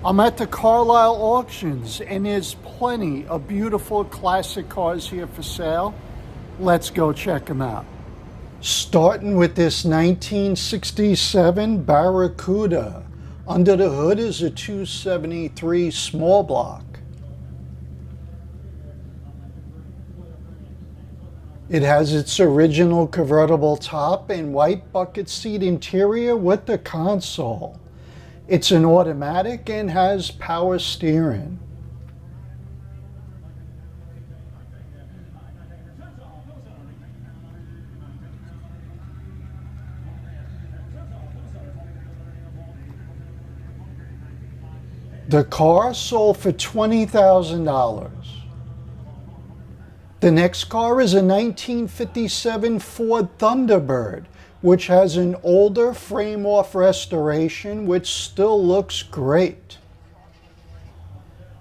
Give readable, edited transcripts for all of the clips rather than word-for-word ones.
I'm at the Carlisle Auctions and there's plenty of beautiful classic cars here for sale. Let's go check them out. Starting with this 1967 Barracuda. Under the hood is a 273 small block. It has its original convertible top and white bucket seat interior with the console. It's an automatic and has power steering. The car sold for $20,000. The next car is a 1957 Ford Thunderbird, which has an older frame-off restoration which still looks great.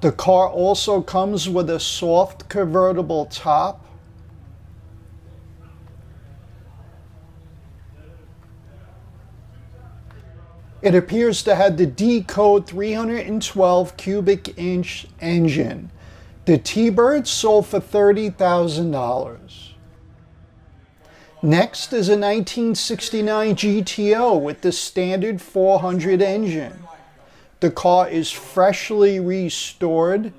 The car also comes with a soft convertible top, it appears to have the D-code 312 cubic inch engine. The T-Bird sold for $30,000. Next is a 1969 GTO with the standard 400 engine. The car is freshly restored.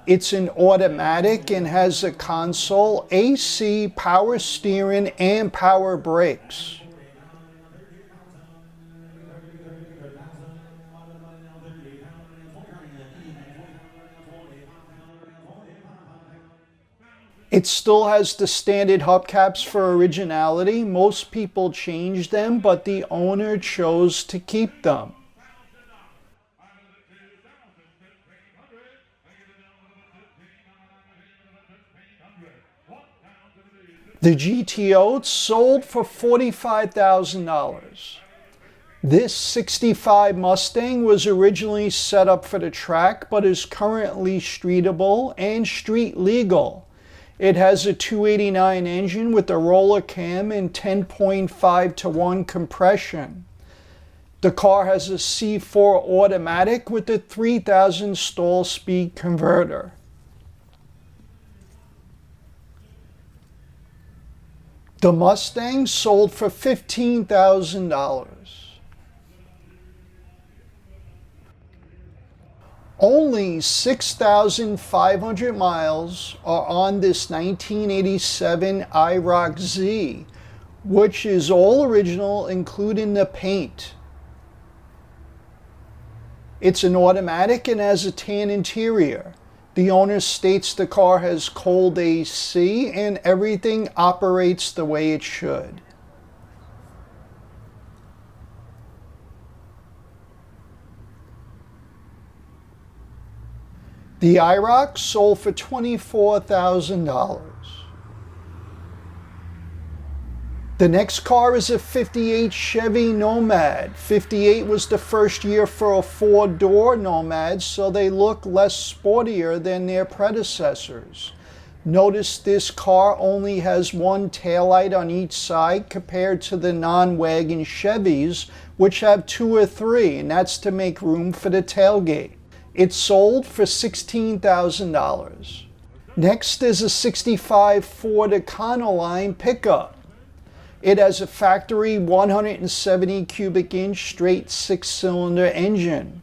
It's an automatic and has a console, AC, power steering, and power brakes. It still has the standard hubcaps for originality. Most people change them, but the owner chose to keep them. The GTO sold for $45,000. This 65 Mustang was originally set up for the track, but is currently streetable and street legal. It has a 289 engine with a roller cam and 10.5:1 compression. The car has a C4 automatic with a 3,000 stall-speed converter. The Mustang sold for $15,000. Only 6,500 miles are on this 1987 IROC Z, which is all original, including the paint. It's an automatic and has a tan interior. The owner states the car has cold AC and everything operates the way it should. The IROC sold for $24,000. The next car is a 58 Chevy Nomad. 58 was the first year for a four-door Nomad, so they look less sportier than their predecessors. Notice this car only has one taillight on each side compared to the non-wagon Chevys, which have two or three, and that's to make room for the tailgate. It sold for $16,000. Next is a 65 Ford Econoline pickup. It has a factory 170 cubic inch straight 6-cylinder engine.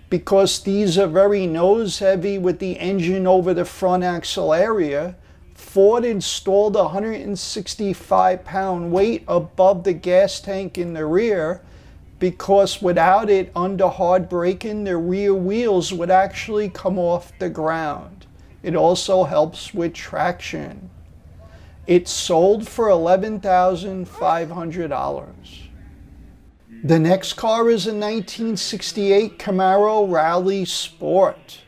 Because these are very nose heavy with the engine over the front axle area, Ford installed a 165-pound weight above the gas tank in the rear, because without it, under hard braking, the rear wheels would actually come off the ground. It also helps with traction. It sold for $11,500. The next car is a 1968 Camaro Rally Sport.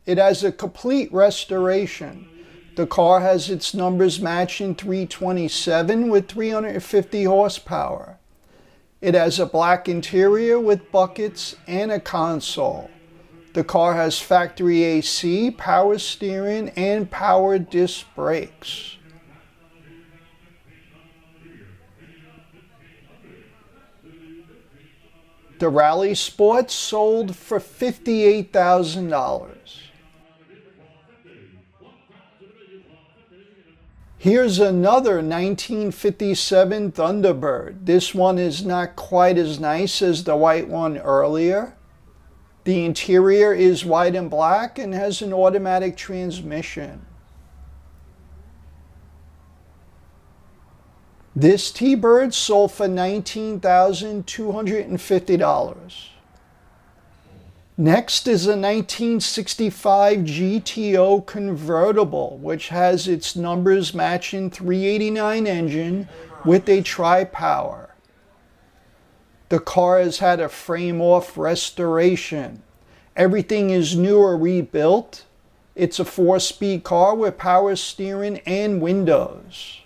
It has a complete restoration. The car has its numbers matching 327 with 350 horsepower. It has a black interior with buckets and a console. The car has factory AC, power steering, and power disc brakes. The Rally Sport sold for $58,000. Here's another 1957 Thunderbird. This one is not quite as nice as the white one earlier. The interior is white and black and has an automatic transmission. This T-Bird sold for $19,250. Next is a 1965 GTO Convertible, which has its numbers matching 389 engine with a tri-power. The car has had a frame-off restoration. Everything is new or rebuilt. It's a 4-speed car with power steering and windows.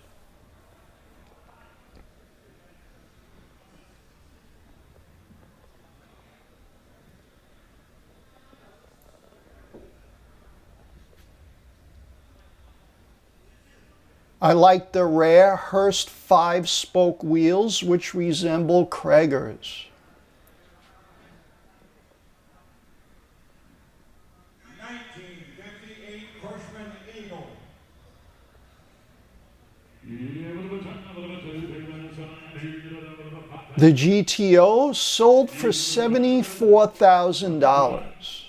I like the rare Hurst 5-spoke wheels, which resemble Krager's. The GTO sold for $74,000.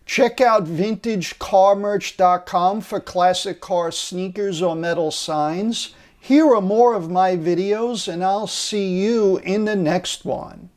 Check out vintagecarmerch.com for classic car sneakers or metal signs. Here are more of my videos, and I'll see you in the next one.